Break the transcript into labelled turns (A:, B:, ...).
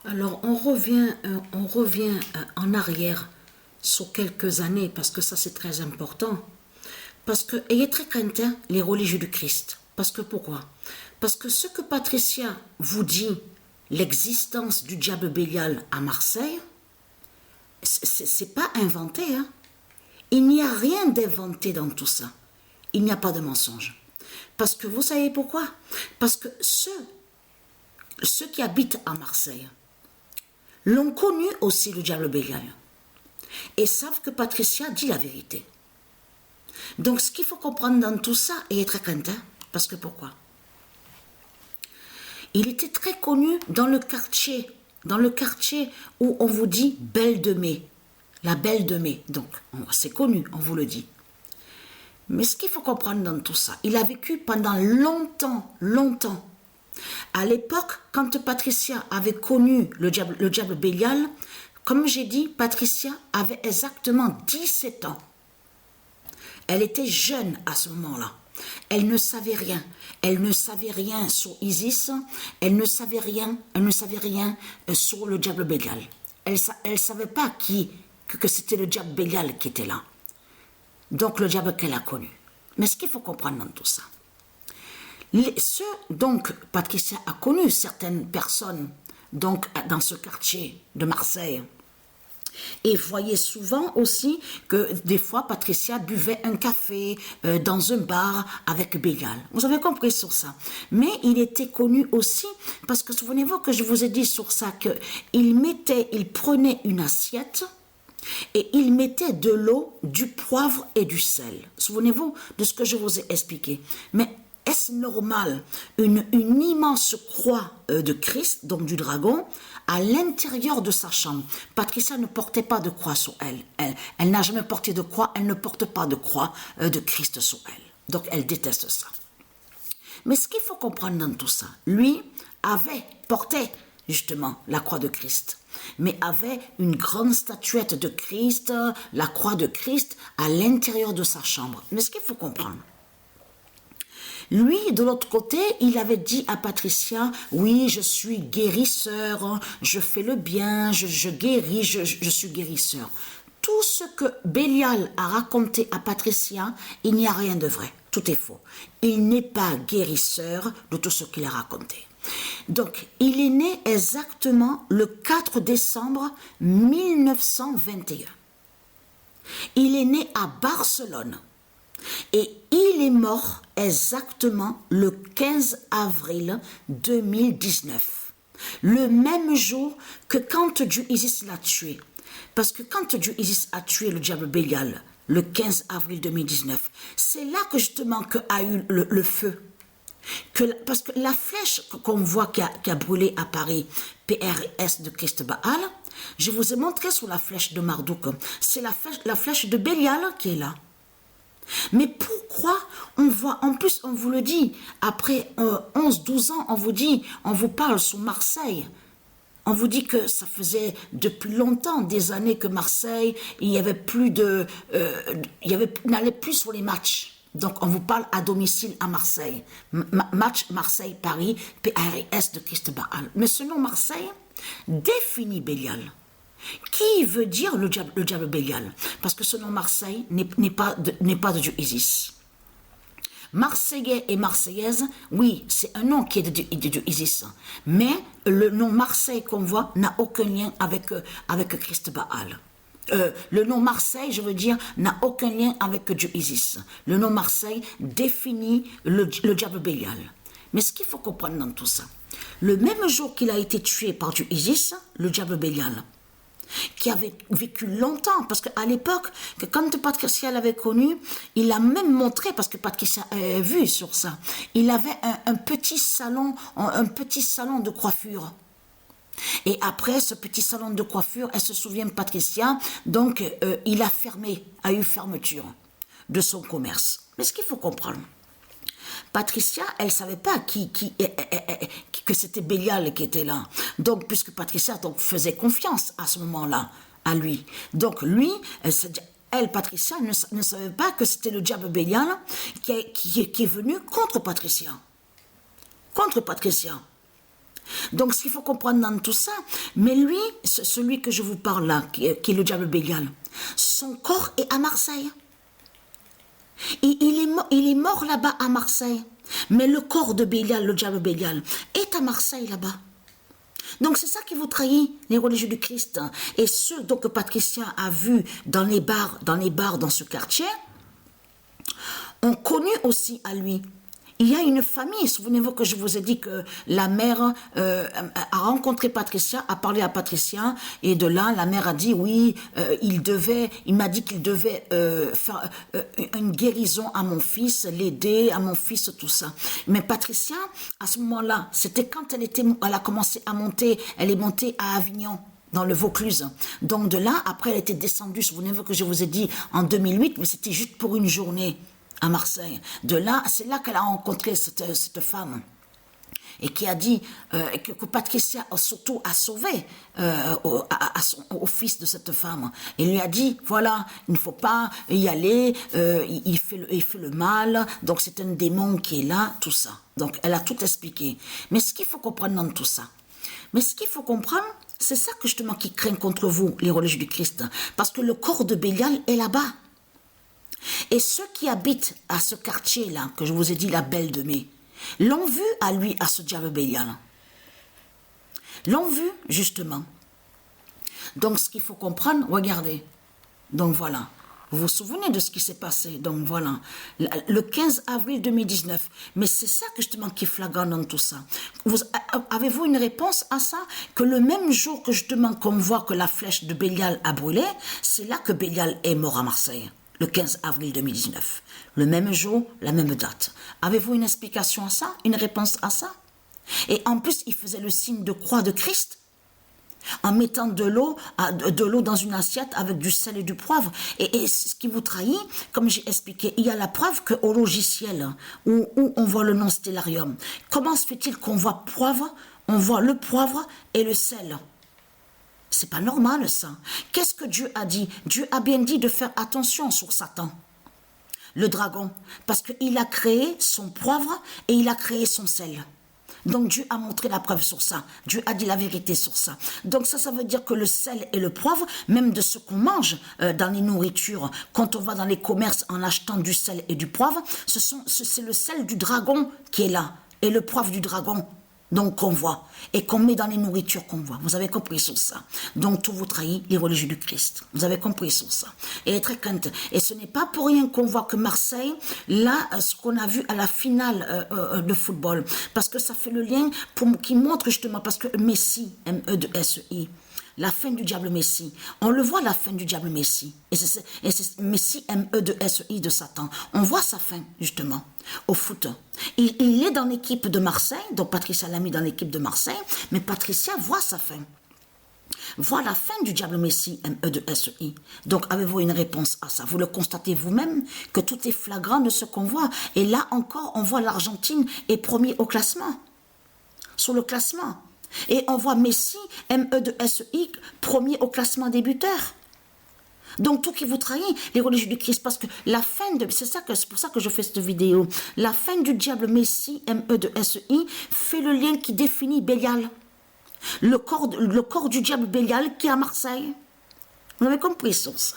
A: Alors, on revient en arrière sur quelques années, parce que ça, c'est très important. Parce que, ayez très crainte, hein, les religieux du Christ. Parce que pourquoi? Parce que ce que Patricia vous dit, l'existence du diable Bélial à Marseille, c'est pas inventé, hein. Il n'y a rien d'inventé dans tout ça. Il n'y a pas de mensonge. Parce que vous savez pourquoi? Parce que ceux qui habitent à Marseille l'ont connu aussi, le diable Bélial, et savent que Patricia dit la vérité. Donc ce qu'il faut comprendre dans tout ça, et être craintif, parce que pourquoi? Il était très connu dans le quartier où on vous dit Belle de Mai, la Belle de Mai, donc c'est connu, on vous le dit. Mais ce qu'il faut comprendre dans tout ça, il a vécu pendant longtemps. À l'époque, quand Patricia avait connu le diable Bélial, comme j'ai dit, Patricia avait exactement 17 ans. Elle était jeune à ce moment-là. Elle ne savait rien. Elle ne savait rien sur Isis. Elle ne savait rien sur le diable Bélial. Elle ne savait pas que c'était le diable Bélial qui était là. Donc le diable qu'elle a connu. Mais ce qu'il faut comprendre dans tout ça, donc Patricia a connu certaines personnes donc dans ce quartier de Marseille. Et voyez souvent aussi que des fois Patricia buvait un café dans un bar avec Bélial. Vous avez compris sur ça. Mais il était connu aussi parce que souvenez-vous que je vous ai dit sur ça il prenait une assiette et il mettait de l'eau, du poivre et du sel. Souvenez-vous de ce que je vous ai expliqué. Mais est-ce normal une immense croix de Christ, donc du dragon, à l'intérieur de sa chambre? Patricia ne portait pas de croix sur elle. Elle n'a jamais porté de croix, elle ne porte pas de croix de Christ sur elle. Donc elle déteste ça. Mais ce qu'il faut comprendre dans tout ça, lui portait justement la croix de Christ, mais avait une grande statuette de Christ, la croix de Christ, à l'intérieur de sa chambre. Mais ce qu'il faut comprendre, lui, de l'autre côté, il avait dit à Patricia, oui, je suis guérisseur, je fais le bien, je guéris, je suis guérisseur. Tout ce que Bélial a raconté à Patricia, il n'y a rien de vrai. Tout est faux. Il n'est pas guérisseur de tout ce qu'il a raconté. Donc, il est né exactement le 4 décembre 1921. Il est né à Barcelone. Et il est mort exactement le 15 avril 2019. Le même jour que quand Dieu Isis l'a tué. Parce que quand Dieu Isis a tué le diable Bélial, le 15 avril 2019, c'est là que justement a eu le feu. Parce que la flèche qu'on voit qui a brûlé à Paris, PRS de Christ Baal, je vous ai montré sur la flèche de Marduk, c'est la flèche de Bélial qui est là. Mais pourquoi on voit, en plus on vous le dit, après 11-12 ans, on vous parle sur Marseille. On vous dit que ça faisait depuis longtemps, des années que Marseille, il n'allait plus sur les matchs. Donc on vous parle à domicile à Marseille. Match Marseille-Paris, PRS de Christ Baal. Mais ce nom Marseille définit Bélial. Qui veut dire le diable Bélial? Parce que ce nom Marseille n'est pas de Dieu Isis. Marseillais et Marseillaise, oui, c'est un nom qui est de Dieu Isis. Mais le nom Marseille qu'on voit n'a aucun lien avec Christ Baal. Le nom Marseille, je veux dire, n'a aucun lien avec Dieu Isis. Le nom Marseille définit le diable Bélial. Mais ce qu'il faut comprendre dans tout ça, le même jour qu'il a été tué par Dieu Isis, le diable Bélial, qui avait vécu longtemps, parce qu'à l'époque, que quand Patricia l'avait connu, il a même montré, parce que Patricia avait vu sur ça, il avait un petit salon de coiffure. Et après ce petit salon de coiffure, elle se souvient de Patricia, donc il a eu fermeture de son commerce. Mais ce qu'il faut comprendre, Patricia, elle ne savait pas que c'était Bélial qui était là. Donc, puisque Patricia faisait confiance à ce moment-là à lui. Donc, lui, Patricia, ne savait pas que c'était le diable Bélial qui est venu contre Patricia. Contre Patricia. Donc, ce qu'il faut comprendre dans tout ça, mais lui, celui que je vous parle là, qui est le diable Bélial, son corps est à Marseille. Il est mort là-bas à Marseille. Mais le corps de Bélial, le diable Bélial, est à Marseille là-bas. Donc c'est ça qui vous trahit, les religieux du Christ. Et ceux donc, que Patricia a vus dans les bars dans ce quartier, ont connu aussi à lui. Il y a une famille, souvenez-vous que je vous ai dit que la mère a rencontré Patricia, a parlé à Patricia, et de là, la mère a dit, oui, il m'a dit qu'il devait faire une guérison à mon fils, l'aider, à mon fils, tout ça. Mais Patricia, à ce moment-là, c'était quand elle a commencé à monter, elle est montée à Avignon, dans le Vaucluse. Donc de là, après, elle était descendue, souvenez-vous que je vous ai dit, en 2008, mais c'était juste pour une journée à Marseille. De là, c'est là qu'elle a rencontré cette femme et qui a dit que Patricia surtout a sauvé au fils de cette femme. Et lui a dit, voilà, il ne faut pas y aller, il fait le mal, donc c'est un démon qui est là, tout ça. Donc elle a tout expliqué. Mais ce qu'il faut comprendre dans tout ça, c'est ça que justement qui craint contre vous, les religieux du Christ. Parce que le corps de Bélial est là-bas. Et ceux qui habitent à ce quartier-là, que je vous ai dit, la Belle de Mai, l'ont vu à lui, à ce diable Bélial. L'ont vu, justement. Donc, ce qu'il faut comprendre, regardez. Donc, voilà. Vous vous souvenez de ce qui s'est passé. Donc, voilà. Le 15 avril 2019. Mais c'est ça, justement, qui est flagrant dans tout ça. Avez-vous une réponse à ça? Que le même jour que, justement, qu'on voit que la flèche de Bélial a brûlé, c'est là que Bélial est mort à Marseille. Le 15 avril 2019. Le même jour, la même date. Avez-vous une explication à ça? Une réponse à ça? Et en plus, il faisait le signe de croix de Christ en mettant de l'eau dans une assiette avec du sel et du poivre. Et ce qui vous trahit, comme j'ai expliqué, il y a la preuve qu'au logiciel où on voit le nom Stellarium, comment se fait-il qu'on voit poivre, on voit le poivre et le sel? C'est pas normal, ça. Qu'est-ce que Dieu a dit? Dieu a bien dit de faire attention sur Satan, le dragon, parce qu'il a créé son poivre et il a créé son sel. Donc Dieu a montré la preuve sur ça. Dieu a dit la vérité sur ça. Donc ça veut dire que le sel et le poivre, même de ce qu'on mange dans les nourritures, quand on va dans les commerces en achetant du sel et du poivre, c'est le sel du dragon qui est là, et le poivre du dragon. Donc qu'on voit, et qu'on met dans les nourritures qu'on voit. Vous avez compris sur ça. Donc tout vous trahit, les religieux du Christ. Vous avez compris sur ça. Et très crainte. Et ce n'est pas pour rien qu'on voit que Marseille, là, ce qu'on a vu à la finale de football, parce que ça fait le lien qui montre justement, parce que Messi, M-E-S-I, la fin du diable Messi. On le voit, la fin du diable Messi. Et c'est Messi, M-E-S-I de Satan. On voit sa fin, justement, au foot. Il est dans l'équipe de Marseille, donc Patricia l'a mis dans l'équipe de Marseille, mais Patricia voit sa fin. Voit la fin du diable Messi, M-E-S-I. Donc, avez-vous une réponse à ça? Vous le constatez vous-même, que tout est flagrant de ce qu'on voit. Et là encore, on voit l'Argentine est premier au classement. Sur le classement. Et on voit Messi, M-E-S-I, premier au classement des buteurs. Donc tout qui vous trahit, les religieux du Christ, parce que la fin de... C'est pour ça que je fais cette vidéo. La fin du diable Messi, M-E-S-I, fait le lien qui définit Bélial. Le corps du diable Bélial qui est à Marseille. Vous avez compris sur ça?